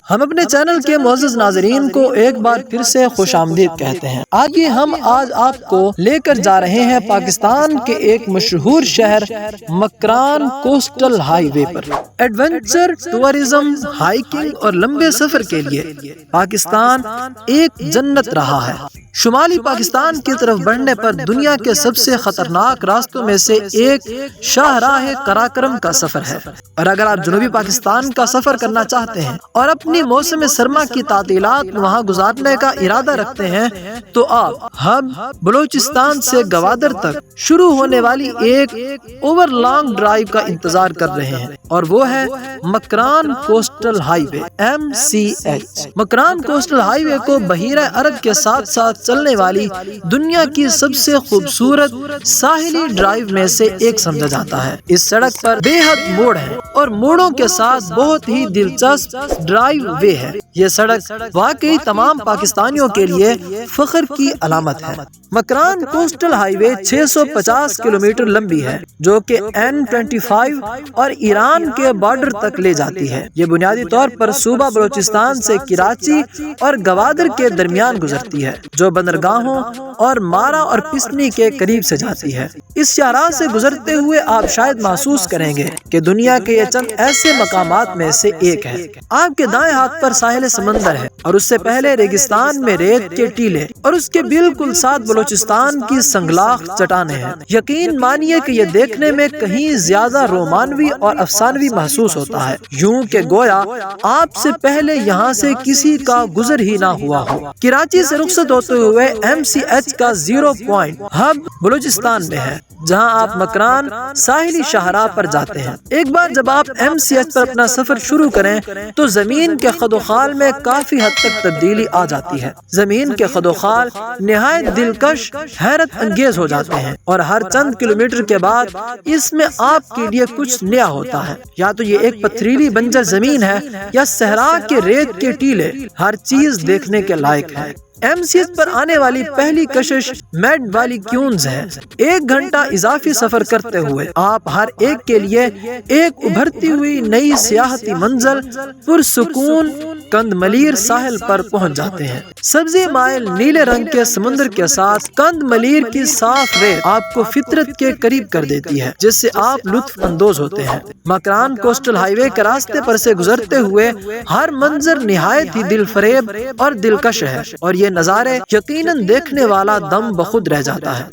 ہم اپنے چینل کے معزز ناظرین کو ایک بار پھر سے خوش آمدید کہتے ہیں۔ آگے ہم آج آپ کو لے کر جا رہے ہیں پاکستان کے ایک مشہور شہر مکران کوسٹل ہائی وے پر۔ ایڈونچر، ٹورزم، ہائیکنگ اور لمبے سفر کے لیے پاکستان ایک جنت رہا ہے۔ شمالی پاکستان کی طرف بڑھنے پر دنیا کے سب سے خطرناک راستوں میں سے ایک شاہراہ قراقرم کا سفر ہے، اور اگر آپ جنوبی پاکستان کا سفر کرنا چاہتے ہیں اور اپنی موسم سرما کی تعطیلات وہاں گزارنے کا ارادہ رکھتے ہیں تو آپ ہب بلوچستان سے گوادر تک شروع ہونے والی ایک اوور لانگ ڈرائیو کا انتظار کر رہے ہیں، اور وہ ہے مکران کوسٹل ہائی وے MCH۔ مکران کوسٹل ہائی وے کو بحیرہ عرب کے ساتھ ساتھ چلنے والی دنیا کی سب سے خوبصورت ساحلی ڈرائیو میں سے ایک سمجھا جاتا ہے۔ اس سڑک پر بے حد موڑ ہیں اور موڑوں کے ساتھ بہت ہی دلچسپ ڈرائیو وے ہے۔ یہ سڑک واقعی تمام پاکستانیوں کے لیے فخر کی علامت ہے۔ مکران کوسٹل ہائی وے 650 کلومیٹر لمبی ہے، جو کہ N25 اور ایران کے بارڈر تک لے جاتی ہے۔ یہ بنیادی طور پر صوبہ بلوچستان سے کراچی اور گوادر کے درمیان گزرتی ہے، جو بندرگاہوں اور مارا اور پسنی کے قریب سے جاتی ہے۔ اس شاہراہ سے گزرتے ہوئے آپ شاید محسوس کریں گے کہ دنیا کے یہ چند ایسے مقامات میں سے ایک ہے۔ آپ کے دائیں ہاتھ پر ساحل سمندر ہے، اور اس سے پہلے ریگستان میں ریت کے ٹیلے، اور اس کے بالکل ساتھ بلوچستان کی سنگلاخ چٹانیں ہیں۔ یقین مانیے کہ یہ دیکھنے میں کہیں زیادہ رومانوی اور افسانوی محسوس ہوتا ہے، یوں کہ گویا آپ سے پہلے یہاں سے کسی کا گزر ہی نہ ہوا ہو۔ کراچی سے رخصت ہوتے ہوئے MCH کا 0 پوائنٹ ہب بلوچستان میں ہے، جہاں آپ مکران ساحلی شاہراہ پر جاتے ہیں۔ ایک بار جب آپ MCH پر اپنا سفر شروع کریں تو زمین کے خد و خال میں کافی حد تک تبدیلی آ جاتی ہے۔ زمین کے خد و خال نہایت دلکش، حیرت انگیز ہو جاتے ہیں، اور ہر چند کلومیٹر کے بعد اس میں آپ کے لیے کچھ نیا ہوتا ہے۔ یا تو یہ ایک پتھریلی بنجر زمین ہے یا صحرا کے ریت کے ٹیلے، ہر چیز دیکھنے کے لائق ہے۔ MCH پر آنے والی پہلی کشش میڈ والی کیونز ہے۔ 1 گھنٹہ اضافی سفر کرتے ہوئے آپ ہر ایک کے لیے ایک ابھرتی ہوئی نئی سیاحتی منزل پرسکون کند ملیر ساحل پر پہنچ جاتے ہیں۔ سبزی مائل نیلے رنگ کے سمندر کے ساتھ کند ملیر کی صاف ریت آپ کو فطرت کے قریب کر دیتی ہے، جس سے آپ لطف اندوز ہوتے ہیں۔ مکران کوسٹل ہائی وے کے راستے پر سے گزرتے ہوئے ہر منظر نہایت ہی دل فریب اور دلکش ہے، اور یہ نظارے یقیناً دیکھنے والا دم بخود رہ جاتا ہے۔